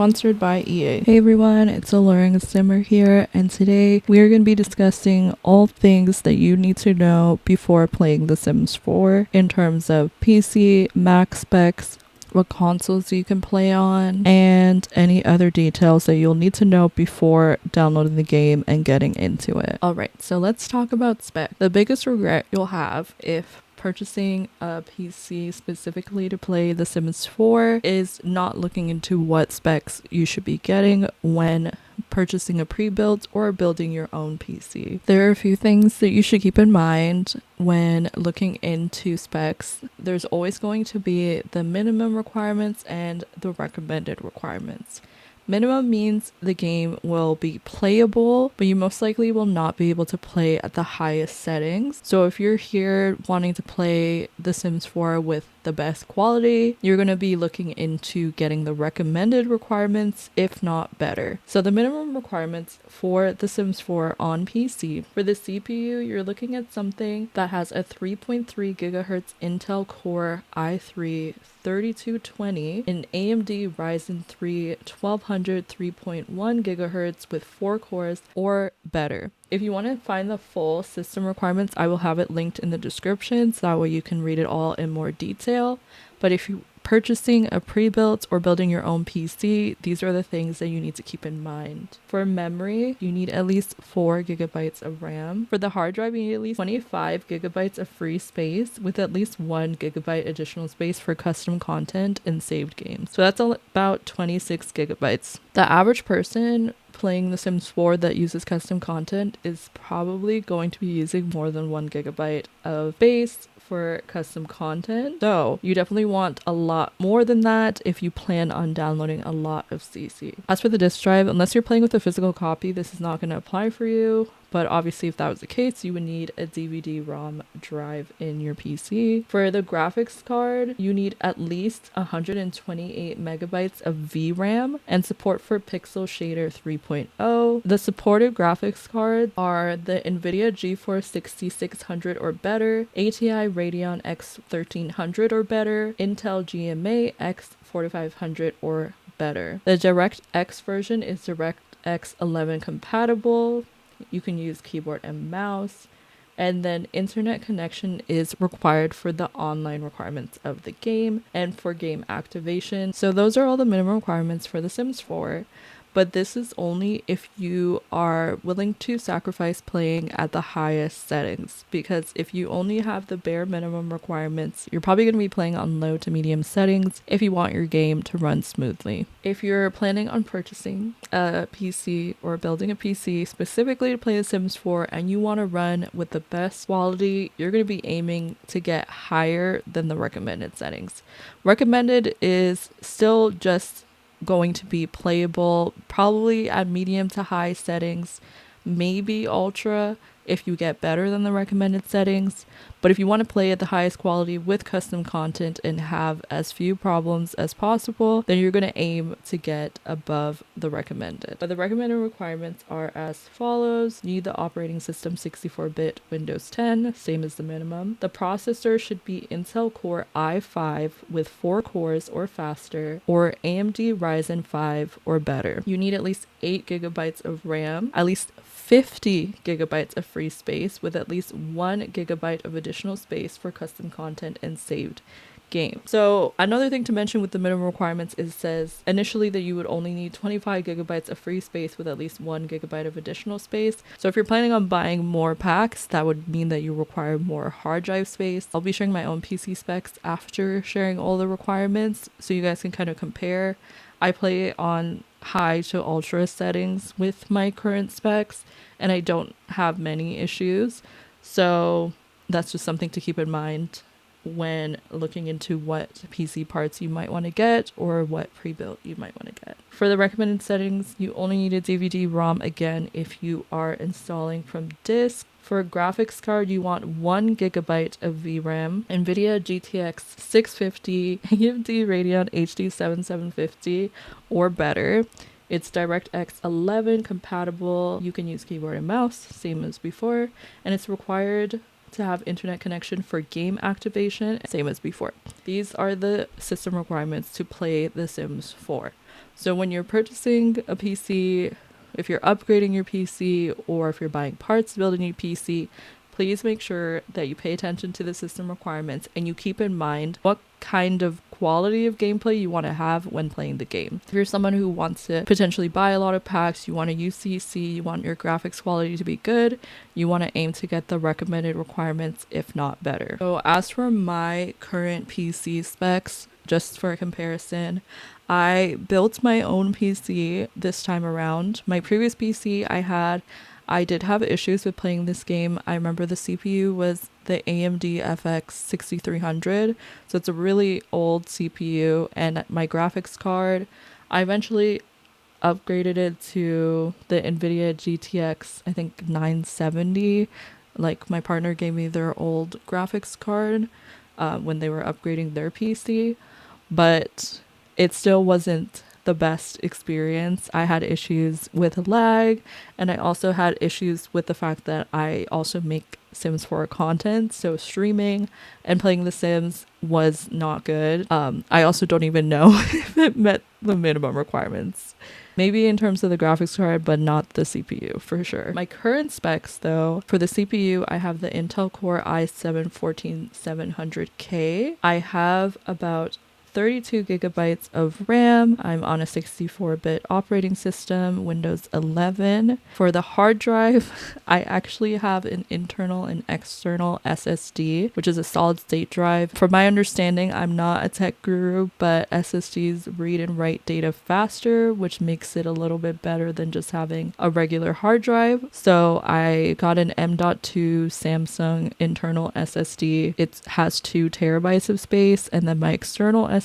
Sponsored by EA. Hey everyone, it's AlluringSimmer here, and today we are going to be discussing all things that you need to know before playing The Sims 4 in terms of PC, Mac specs, what consoles you can play on, and any other details that you'll need to know before downloading the game and getting into it. Alright, so let's talk about spec. The biggest regret you'll have if purchasing a PC specifically to play The Sims 4 is not looking into what specs you should be getting when purchasing a pre-built or building your own PC. There are a few things that you should keep in mind when looking into specs. There's always going to be the minimum requirements and the recommended requirements. Minimum means the game will be playable, but you most likely will not be able to play at the highest settings. So if you're here wanting to play The Sims 4 with the best quality, you're going to be looking into getting the recommended requirements, if not better. So the minimum requirements for The Sims 4 on PC, for the CPU, you're looking at something that has a 3.3 gigahertz Intel Core i3 3220, an AMD Ryzen 3 1200 3.1 gigahertz with 4 cores or better. If you want to find the full system requirements, I will have it linked in the description, so that way you can read it all in more detail. But if you're purchasing a pre-built or building your own PC, these are the things that you need to keep in mind. For memory, you need at least 4 gigabytes of RAM. For the hard drive, you need at least 25 gigabytes of free space with at least 1 gigabyte additional space for custom content and saved games. So that's about 26 gigabytes. The average person playing The Sims 4 that uses custom content is probably going to be using more than 1 gigabyte of space for custom content. So you definitely want a lot more than that if you plan on downloading a lot of CC. As for the disk drive, unless you're playing with a physical copy, this is not going to apply for you. But obviously, if that was the case, you would need a DVD-ROM drive in your PC. For the graphics card, you need at least 128 megabytes of VRAM and support for Pixel Shader 3.0. The supported graphics cards are the NVIDIA GeForce 6600 or better, ATI Radeon X 1300 or better, Intel GMA X 4500 or better. The DirectX version is DirectX 11 compatible. You can use keyboard and mouse, and then internet connection is required for the online requirements of the game and for game activation. So those are all the minimum requirements for The Sims 4. But this is only if you are willing to sacrifice playing at the highest settings, because if you only have the bare minimum requirements, you're probably going to be playing on low to medium settings if you want your game to run smoothly. If you're planning on purchasing a PC or building a PC specifically to play The Sims 4 and you want to run with the best quality, you're going to be aiming to get higher than the recommended settings. Recommended is still just going to be playable, probably at medium to high settings, maybe ultra if you get better than the recommended settings. But if you want to play at the highest quality with custom content and have as few problems as possible, then you're going to aim to get above the recommended. But the recommended requirements are as follows. You need the operating system 64-bit Windows 10, same as the minimum. The processor should be Intel Core i5 with 4 cores or faster, or AMD Ryzen 5 or better. You need at least 8 gigabytes of RAM, at least 50 gigabytes of free space with at least 1 gigabyte of additional space for custom content and saved game. So another thing to mention with the minimum requirements is it says initially that you would only need 25 gigabytes of free space with at least 1 gigabyte of additional space. So if you're planning on buying more packs, that would mean that you require more hard drive space. I'll be sharing my own PC specs after sharing all the requirements so you guys can kind of compare. I play on high to ultra settings with my current specs and I don't have many issues. So that's just something to keep in mind when looking into what PC parts you might want to get or what pre-built you might want to get. For the recommended settings, you only need a DVD-ROM again if you are installing from disk. For a graphics card, you want 1 gigabyte of VRAM, NVIDIA GTX 650, AMD Radeon HD 7750 or better. It's DirectX 11 compatible. You can use keyboard and mouse, same as before, and it's required to have internet connection for game activation, same as before. These are the system requirements to play The Sims 4. So when you're purchasing a PC, if you're upgrading your PC, or if you're buying parts to build a new PC, please make sure that you pay attention to the system requirements and you keep in mind what kind of quality of gameplay you want to have when playing the game. If you're someone who wants to potentially buy a lot of packs, you want to use CC, you want your graphics quality to be good, you want to aim to get the recommended requirements, if not better. So as for my current PC specs, just for a comparison, I built my own PC this time around. My previous PC I did have issues with playing this game. I remember the CPU was the AMD FX 6300, so it's a really old CPU, and my graphics card, I eventually upgraded it to the NVIDIA GTX, I think 970. Like, my partner gave me their old graphics card when they were upgrading their PC, but it still wasn't the best experience. I had issues with lag, and I also had issues with the fact that I also make Sims 4 content, so streaming and playing The Sims was not good. I also don't even know if it met the minimum requirements. Maybe in terms of the graphics card, but not the CPU for sure. My current specs though, for the CPU, I have the Intel Core i7-14700K. I have about 32 gigabytes of RAM. I'm on a 64-bit operating system, Windows 11. For the hard drive, I actually have an internal and external SSD, which is a solid state drive. From my understanding, I'm not a tech guru, but SSDs read and write data faster, which makes it a little bit better than just having a regular hard drive. So I got an M.2 Samsung internal SSD. It has 2 terabytes of space, and then my external SSD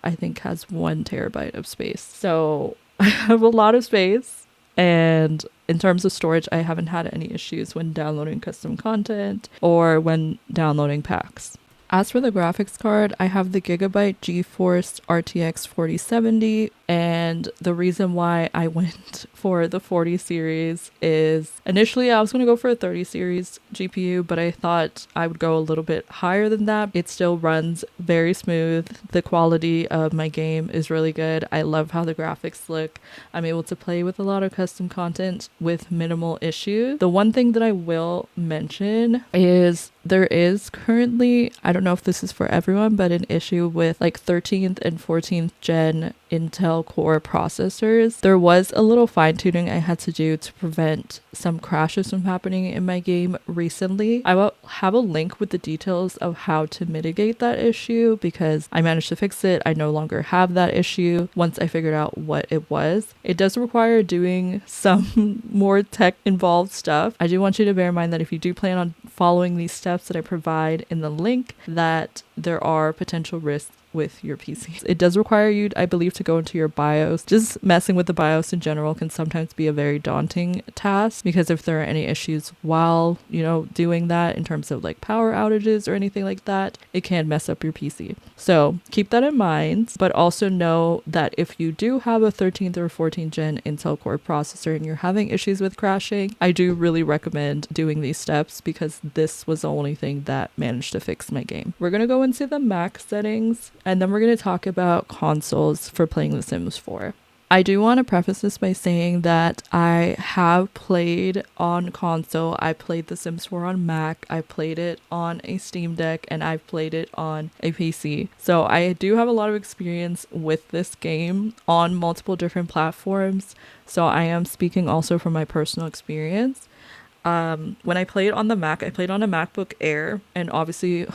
I think has 1 terabyte of space. So I have a lot of space, and in terms of storage, I haven't had any issues when downloading custom content or when downloading packs. As for the graphics card, I have the GIGABYTE GeForce RTX 4070, and the reason why I went for the 40 series is initially I was going to go for a 30 series GPU, but I thought I would go a little bit higher than that. It still runs very smooth. The quality of my game is really good. I love how the graphics look. I'm able to play with a lot of custom content with minimal issues. The one thing that I will mention is there is currently, I don't know if this is for everyone, but an issue with like 13th and 14th gen Intel Core processors. There was a little fine tuning I had to do to prevent some crashes from happening in my game recently. I will have a link with the details of how to mitigate that issue because I managed to fix it. I no longer have that issue once I figured out what it was. It does require doing some more tech involved stuff. I do want you to bear in mind that if you do plan on following these steps that I provide in the link, that there are potential risks with your PC. It does require you, I believe, to go into your BIOS. Just messing with the BIOS in general can sometimes be a very daunting task because if there are any issues while, doing that in terms of like power outages or anything like that, it can mess up your PC. So keep that in mind, but also know that if you do have a 13th or 14th gen Intel Core processor and you're having issues with crashing, I do really recommend doing these steps because this was the only thing that managed to fix my game. We're going to go into the Mac settings, and then we're going to talk about consoles for playing The Sims 4. I do want to preface this by saying that I have played on console. I played The Sims 4 on Mac, I played it on a Steam Deck, and I've played it on a PC. So I do have a lot of experience with this game on multiple different platforms. So I am speaking also from my personal experience. When I played on the Mac, I played on a MacBook Air, and obviously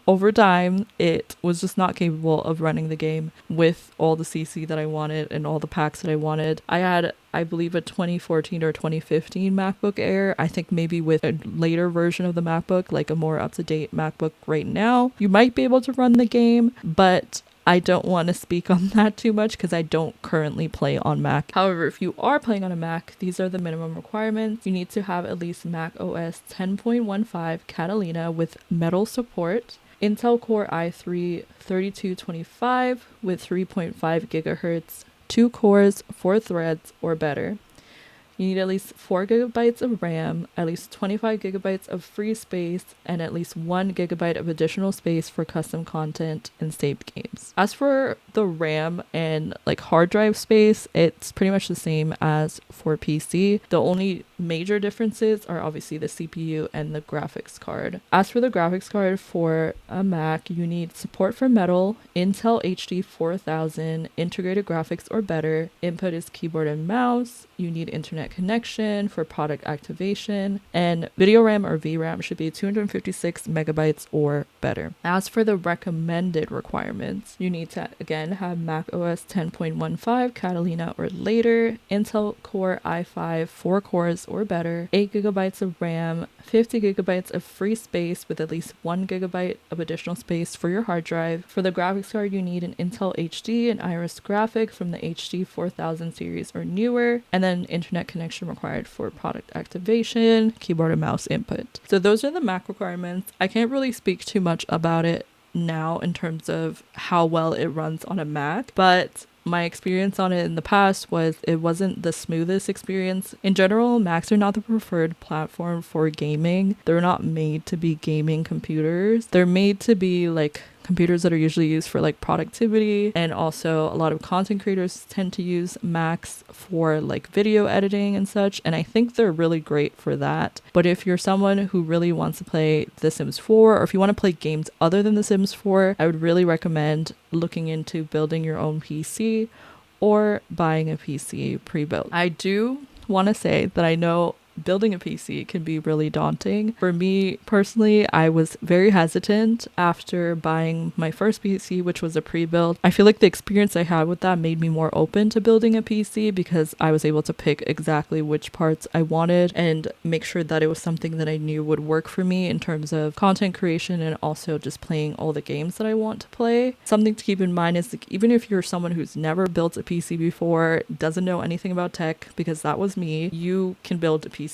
over time it was just not capable of running the game with all the CC that I wanted and all the packs that I wanted. I had, I believe, a 2014 or 2015 MacBook Air. I think maybe with a later version of the MacBook, like a more up-to-date MacBook right now, you might be able to run the game, but I don't want to speak on that too much because I don't currently play on Mac. However, if you are playing on a Mac, these are the minimum requirements. You need to have at least Mac OS 10.15 Catalina with Metal support, Intel Core i3 3225 with 3.5 gigahertz, 2 cores, 4 threads or better. You need at least 4 gigabytes of RAM, at least 25 gigabytes of free space, and at least 1 gigabyte of additional space for custom content and saved games. As for the RAM and like hard drive space, it's pretty much the same as for PC. The only major differences are obviously the CPU and the graphics card. As for the graphics card for a Mac, you need support for Metal, Intel HD 4000, integrated graphics or better. Input is keyboard and mouse. You need internet connection for product activation, and video RAM or VRAM should be 256 megabytes or better. As for the recommended requirements, you need to again have Mac OS 10.15 Catalina or later, Intel Core i5 4 cores or better, 8 gigabytes of RAM, 50 gigabytes of free space with at least 1 gigabyte of additional space for your hard drive. For the graphics card, you need an Intel HD and Iris graphic from the HD 4000 series or newer, and then internet connection required for product activation, keyboard and mouse input. So those are the Mac requirements. I can't really speak too much about it now in terms of how well it runs on a Mac, but my experience on it in the past was it wasn't the smoothest experience. In general, Macs are not the preferred platform for gaming. They're not made to be gaming computers. They're made to be like computers that are usually used for like productivity, and also a lot of content creators tend to use Macs for like video editing and such, and I think they're really great for that. But if you're someone who really wants to play The Sims 4, or if you want to play games other than The Sims 4, I would really recommend looking into building your own PC or buying a PC pre-built. I do want to say that I know building a PC can be really daunting. For me personally, I was very hesitant after buying my first PC, which was a pre-built. I feel like the experience I had with that made me more open to building a PC because I was able to pick exactly which parts I wanted and make sure that it was something that I knew would work for me in terms of content creation and also just playing all the games that I want to play. Something to keep in mind is like, even if you're someone who's never built a PC before, doesn't know anything about tech, because that was me, you can build a PC.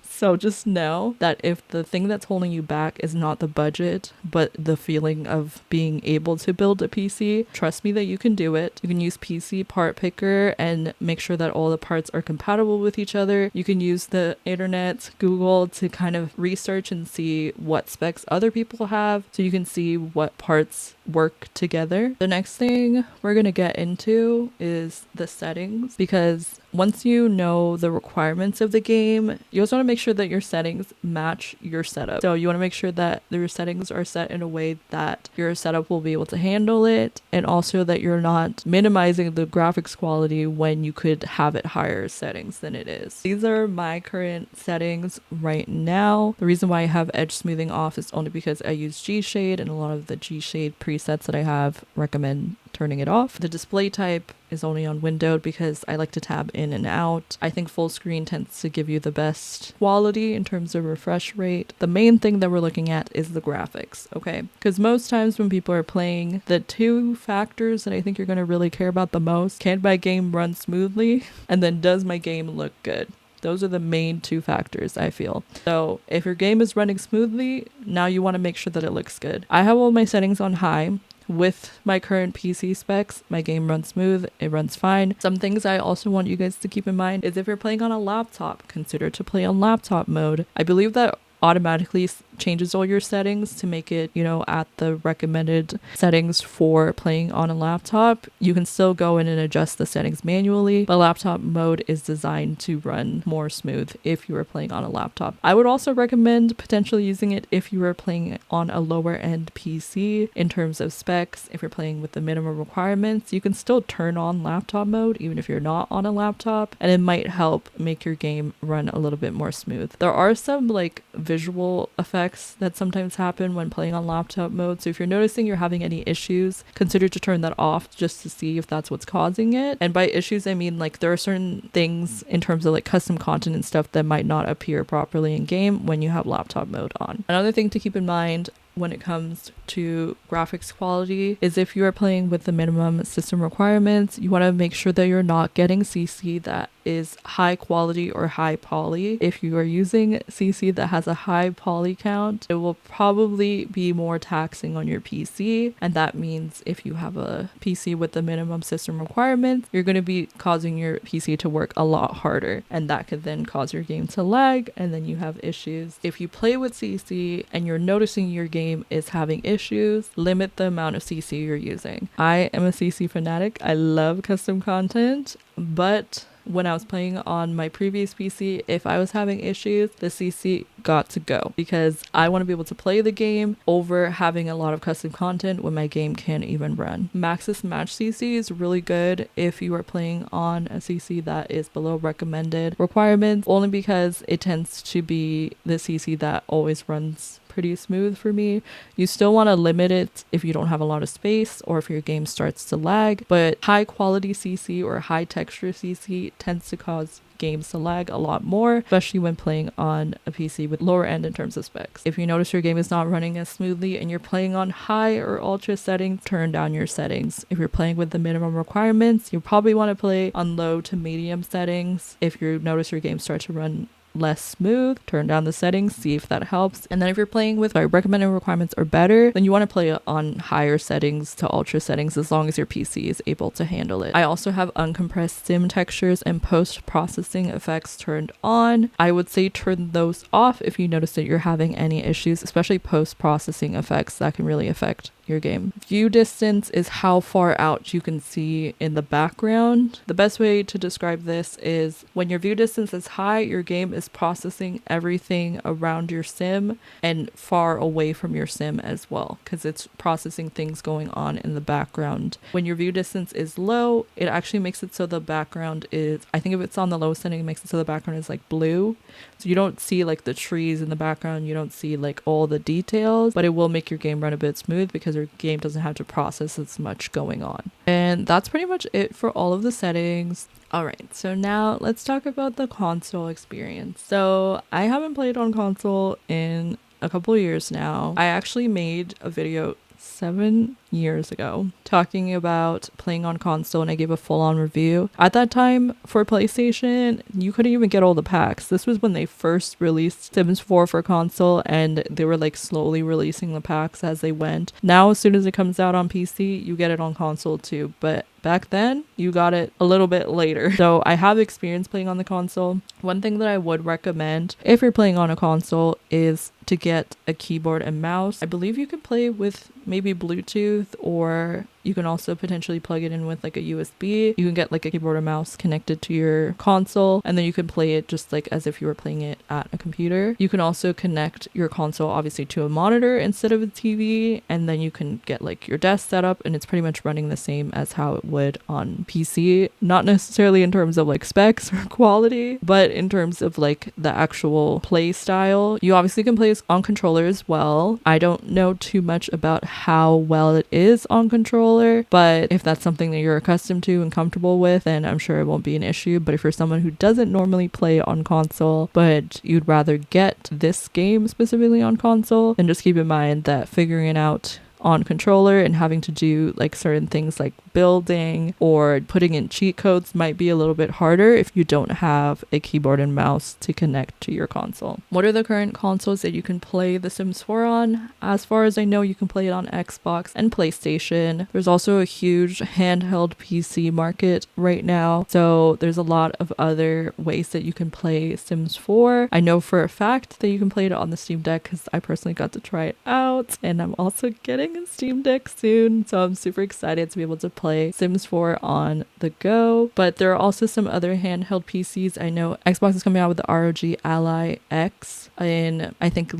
So just know that if the thing that's holding you back is not the budget, but the feeling of being able to build a PC, trust me that you can do it. You can use PC Part Picker and make sure that all the parts are compatible with each other. You can use the internet, Google, to kind of research and see what specs other people have, so you can see what parts work together. The next thing we're going to get into is the settings, because once you know the requirements of the game, you also want to make sure that your settings match your setup. So you want to make sure that your settings are set in a way that your setup will be able to handle it, and also that you're not minimizing the graphics quality when you could have it higher settings than it is. These are my current settings right now. The reason why I have edge smoothing off is only because I use G-Shade, and a lot of the G-Shade presets that I have recommend turning it off. The display type is only on windowed because I like to tab in and out. I think full screen tends to give you the best quality in terms of refresh rate. The main thing that we're looking at is the graphics, okay? Because most times when people are playing, the two factors that I think you're going to really care about the most: can my game run smoothly? And then does my game look good? Those are the main two factors, I feel. So if your game is running smoothly, now you want to make sure that it looks good. I have all my settings on high. With my current PC specs, my game runs smooth, it runs fine. Some things I also want you guys to keep in mind is if you're playing on a laptop, consider to play on laptop mode. I believe that automatically changes all your settings to make it, at the recommended settings for playing on a laptop. You can still go in and adjust the settings manually, but laptop mode is designed to run more smooth if you are playing on a laptop. I would also recommend potentially using it if you are playing on a lower end PC in terms of specs. If you're playing with the minimum requirements, you can still turn on laptop mode even if you're not on a laptop, and it might help make your game run a little bit more smooth. There are some visual effects that sometimes happen when playing on laptop mode. So if you're noticing you're having any issues, consider to turn that off just to see if that's what's causing it. And by issues, I mean there are certain things in terms of custom content and stuff that might not appear properly in game when you have laptop mode on. Another thing to keep in mind when it comes to graphics quality is if you are playing with the minimum system requirements, you want to make sure that you're not getting CC that is high quality or high poly. If you are using CC that has a high poly count, it will probably be more taxing on your PC, and that means if you have a PC with the minimum system requirements, you're going to be causing your PC to work a lot harder, and that could then cause your game to lag, and then you have issues. If you play with CC and you're noticing your game is having issues, limit the amount of CC you're using. I am a CC fanatic. I love custom content, but when I was playing on my previous PC, if I was having issues, the CC got to go because I want to be able to play the game over having a lot of custom content when my game can't even run. Maxis Match CC is really good if you are playing on a CC that is below recommended requirements, only because it tends to be the CC that always runs pretty smooth for me. You still want to limit it if you don't have a lot of space or if your game starts to lag, but high quality CC or high texture CC tends to cause games to lag a lot more, especially when playing on a PC with lower end in terms of specs. If you notice your game is not running as smoothly and you're playing on high or ultra settings, turn down your settings. If you're playing with the minimum requirements, you probably want to play on low to medium settings. If you notice your game starts to run less smooth, turn down the settings, see if that helps. And then if you're playing with recommended requirements or better, then you want to play on higher settings to ultra settings as long as your PC is able to handle it. I also have uncompressed sim textures and post-processing effects turned on. I would say turn those off if you notice that you're having any issues, especially post-processing effects that can really affect your game. View distance is how far out you can see in the background. The best way to describe this is when your view distance is high, your game is processing everything around your sim and far away from your sim as well, because it's processing things going on in the background. When your view distance is low, it actually makes it so the background is, I think if it's on the low setting, it makes it so the background is like blue. So you don't see like the trees in the background, you don't see like all the details, but it will make your game run a bit smooth because your game doesn't have to process as much going on. And that's pretty much it for all of the settings. Alright, so now let's talk about the console experience. So I haven't played on console in a couple of years now. I actually made a video 7 years ago talking about playing on console, and I gave a full-on review. At that time for PlayStation, you couldn't even get all the packs. This was when they first released Sims 4 for console, and they were like slowly releasing the packs as they went. Now as soon as it comes out on PC, you get it on console too, but back then you got it a little bit later. So I have experience playing on the console. One thing that I would recommend if you're playing on a console is to get a keyboard and mouse. I believe you can play with maybe Bluetooth, or you can also potentially plug it in with like a USB. You can get like a keyboard and mouse connected to your console, and then you can play it just like as if you were playing it at a computer. You can also connect your console obviously to a monitor instead of a TV, and then you can get like your desk set up, and it's pretty much running the same as how it would on PC. Not necessarily in terms of like specs or quality, but in terms of like the actual play style. You obviously can play on controller as well. I don't know too much about how well it is on controller, but if that's something that you're accustomed to and comfortable with, then I'm sure it won't be an issue. But if you're someone who doesn't normally play on console, but you'd rather get this game specifically on console, then just keep in mind that figuring it out on controller and having to do like certain things like building or putting in cheat codes might be a little bit harder if you don't have a keyboard and mouse to connect to your console. What are the current consoles that you can play The Sims 4 on? As far as I know, you can play it on Xbox and PlayStation. There's also a huge handheld PC market right now, so there's a lot of other ways that you can play Sims 4. I know for a fact that you can play it on the Steam Deck because I personally got to try it out, and I'm also getting a Steam Deck soon, so I'm super excited to be able to play Sims 4 on the go. But there are also some other handheld PCs. I know Xbox is coming out with the ROG Ally X in I think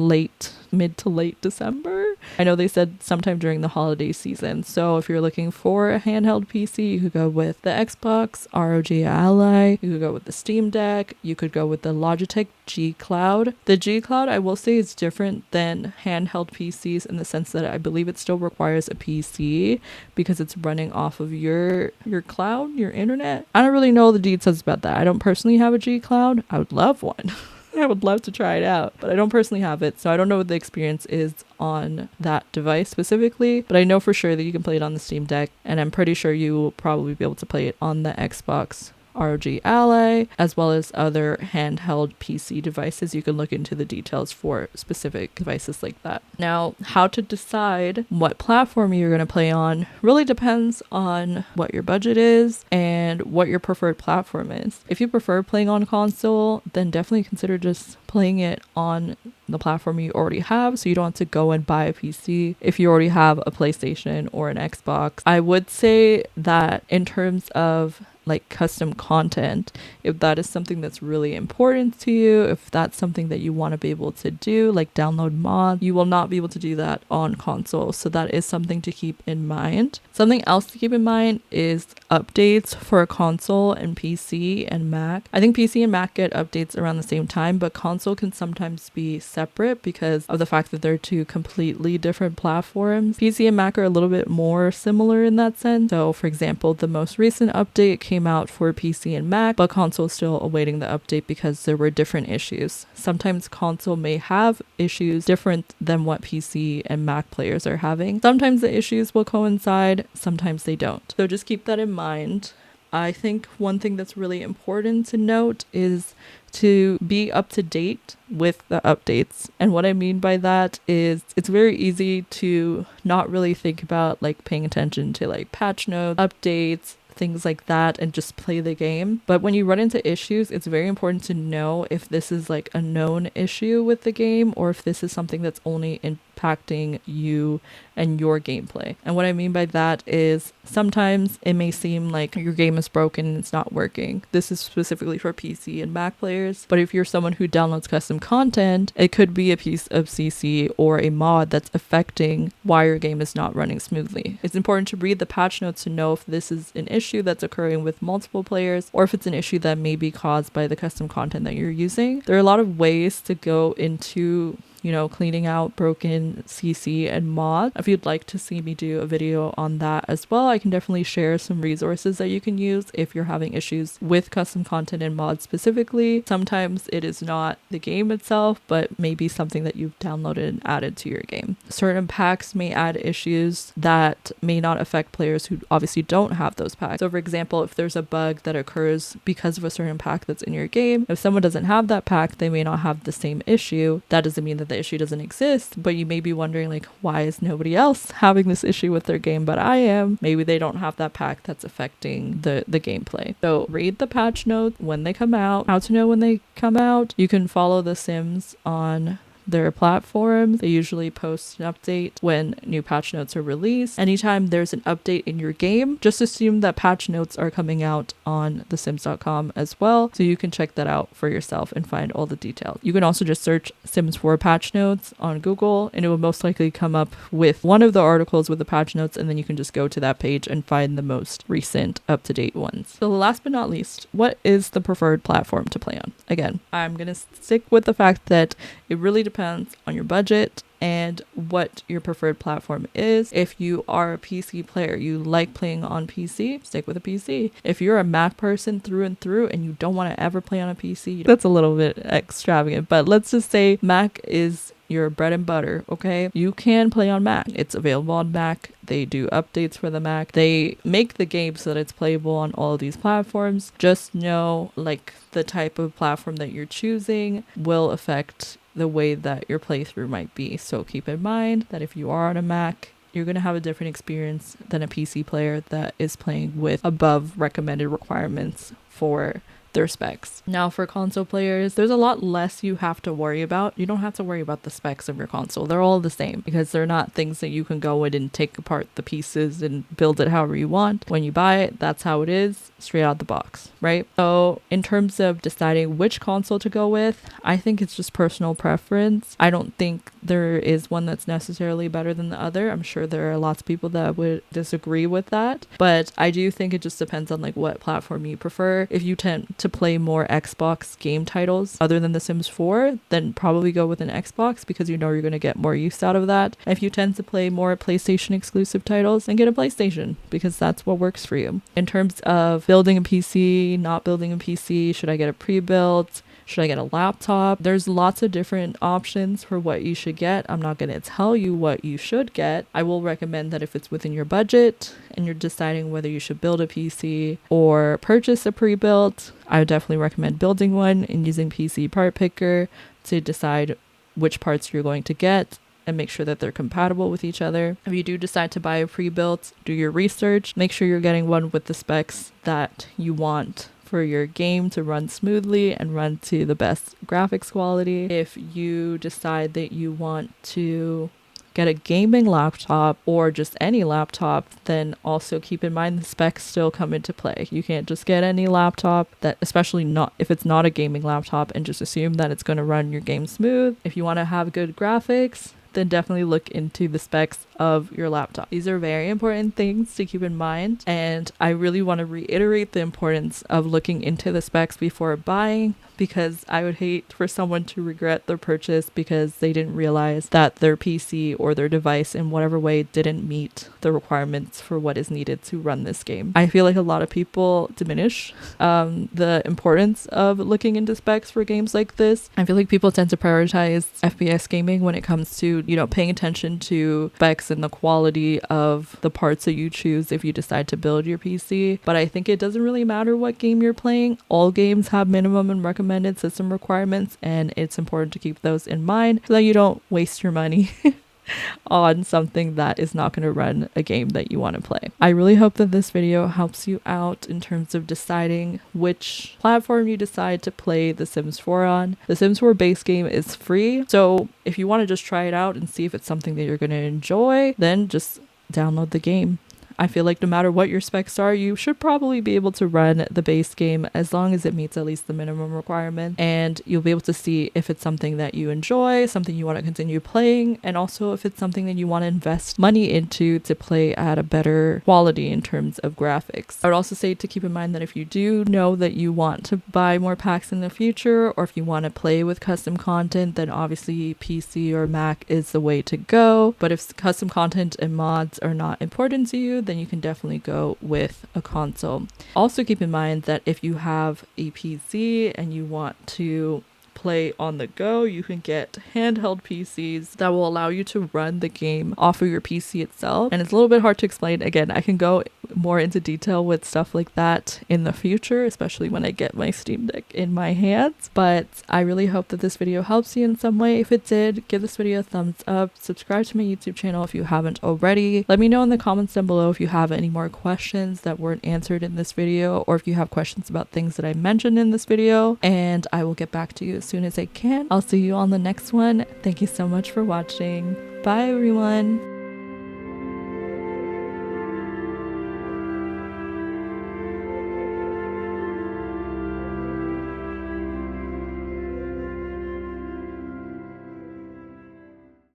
mid to late December. I know they said sometime during the holiday season. So if you're looking for a handheld PC, you could go with the Xbox ROG Ally, you could go with the Steam Deck, you could go with the Logitech G Cloud. The G Cloud, I will say, is different than handheld PCs in the sense that I believe it still requires a PC because it's running off of your cloud, your internet. I don't really know the details about that. I don't personally have a G Cloud. I would love one. I would love to try it out, but I don't personally have it, so I don't know what the experience is on that device specifically, but I know for sure that you can play it on the Steam Deck, and I'm pretty sure you will probably be able to play it on the Xbox ROG Ally, as well as other handheld PC devices. You can look into the details for specific devices like that. Now, how to decide what platform you're going to play on really depends on what your budget is and what your preferred platform is. If you prefer playing on console, then definitely consider just playing it on the platform you already have, so you don't have to go and buy a PC if you already have a PlayStation or an Xbox. I would say that in terms of like custom content, if that is something that's really important to you, if that's something that you want to be able to do, like download mods, you will not be able to do that on console. So that is something to keep in mind. Something else to keep in mind is updates for console and PC and Mac. I think PC and Mac get updates around the same time, but console can sometimes be separate because of the fact that they're two completely different platforms. PC and Mac are a little bit more similar in that sense. So for example, the most recent update came out for PC and Mac, but console is still awaiting the update because there were different issues. Sometimes console may have issues different than what PC and Mac players are having. Sometimes the issues will coincide, sometimes they don't. So just keep that in mind. I think one thing that's really important to note is to be up to date with the updates. And what I mean by that is it's very easy to not really think about like paying attention to like patch notes, updates, things like that, and just play the game. But when you run into issues, it's very important to know if this is like a known issue with the game or if this is something that's only impacting you and your gameplay. And what I mean by that is sometimes it may seem like your game is broken and it's not working. This is specifically for PC and Mac players, but if you're someone who downloads custom content, it could be a piece of CC or a mod that's affecting why your game is not running smoothly. It's important to read the patch notes to know if this is an issue that's occurring with multiple players or if it's an issue that may be caused by the custom content that you're using. There are a lot of ways to go into cleaning out broken CC and mod. If you'd like to see me do a video on that as well, I can definitely share some resources that you can use if you're having issues with custom content and mods specifically. Sometimes it is not the game itself, but maybe something that you've downloaded and added to your game. Certain packs may add issues that may not affect players who obviously don't have those packs. So for example, if there's a bug that occurs because of a certain pack that's in your game, if someone doesn't have that pack, they may not have the same issue. That doesn't mean that the issue doesn't exist, but you may be wondering like, why is nobody else having this issue with their game but I am? Maybe they don't have that pack that's affecting the gameplay. So read the patch notes when they come out, how to know when they come out. You can follow the Sims on their platforms. They usually post an update when new patch notes are released. Anytime there's an update in your game, just assume that patch notes are coming out on thesims.com as well, so you can check that out for yourself and find all the details. You can also just search Sims 4 patch notes on Google and it will most likely come up with one of the articles with the patch notes, and then you can just go to that page and find the most recent up-to-date ones. So last but not least, what is the preferred platform to play on? Again, I'm gonna stick with the fact that it really depends on your budget and what your preferred platform is. If you are a PC player, you like playing on PC, stick with a PC. If you're a Mac person through and through and you don't want to ever play on a PC, that's a little bit extravagant, but let's just say Mac is your bread and butter, okay? You can play on Mac. It's available on Mac. They do updates for the Mac. They make the game so that it's playable on all of these platforms. Just know like the type of platform that you're choosing will affect the way that your playthrough might be. So keep in mind that if you are on a Mac, you're going to have a different experience than a PC player that is playing with above recommended requirements for their specs. Now for console players, there's a lot less you have to worry about. You don't have to worry about the specs of your console. They're all the same because they're not things that you can go in and take apart the pieces and build it however you want. When you buy it, that's how it is, straight out the box, right? So in terms of deciding which console to go with, I think it's just personal preference. I don't think there is one that's necessarily better than the other. I'm sure there are lots of people that would disagree with that, but I do think it just depends on like what platform you prefer. If you tend to play more Xbox game titles other than The Sims 4, then probably go with an Xbox because you know you're going to get more use out of that. And if you tend to play more PlayStation exclusive titles, then get a PlayStation because that's what works for you. In terms of building a PC, not building a PC, should I get a pre-built? Should I get a laptop? There's lots of different options for what you should get. I'm not going to tell you what you should get. I will recommend that if it's within your budget and you're deciding whether you should build a PC or purchase a pre-built, I would definitely recommend building one and using PC Part Picker to decide which parts you're going to get and make sure that they're compatible with each other. If you do decide to buy a pre-built, do your research. Make sure you're getting one with the specs that you want for your game to run smoothly and run to the best graphics quality. If you decide that you want to get a gaming laptop or just any laptop, then also keep in mind the specs still come into play. You can't just get any laptop, that especially not if it's not a gaming laptop, and just assume that it's going to run your game smooth. If you want to have good graphics, then definitely look into the specs of your laptop. These are very important things to keep in mind, and I really want to reiterate the importance of looking into the specs before buying, because I would hate for someone to regret their purchase because they didn't realize that their PC or their device in whatever way didn't meet the requirements for what is needed to run this game. I feel like a lot of people diminish the importance of looking into specs for games like this. I feel like people tend to prioritize FPS gaming when it comes to, paying attention to specs and the quality of the parts that you choose if you decide to build your PC. But I think it doesn't really matter what game you're playing. All games have minimum and recommended system requirements, and it's important to keep those in mind so that you don't waste your money on something that is not going to run a game that you want to play. I really hope that this video helps you out in terms of deciding which platform you decide to play The Sims 4 on. The Sims 4 base game is free, so if you want to just try it out and see if it's something that you're going to enjoy, then just download the game. I feel like no matter what your specs are, you should probably be able to run the base game as long as it meets at least the minimum requirement, and you'll be able to see if it's something that you enjoy, something you want to continue playing, and also if it's something that you want to invest money into to play at a better quality in terms of graphics. I would also say to keep in mind that if you do know that you want to buy more packs in the future, or if you want to play with custom content, then obviously PC or Mac is the way to go. But if custom content and mods are not important to you, then you can definitely go with a console. Also keep in mind that if you have a PC and you want to play on the go, you can get handheld PCs that will allow you to run the game off of your PC itself. And it's a little bit hard to explain. Again, I can go more into detail with stuff like that in the future, especially when I get my Steam Deck in my hands. But I really hope that this video helps you in some way. If it did, give this video a thumbs up, subscribe to my YouTube channel if you haven't already. Let me know in the comments down below if you have any more questions that weren't answered in this video, or if you have questions about things that I mentioned in this video, and I will get back to you as soon as I can. I'll see you on the next one. Thank you so much for watching. Bye everyone.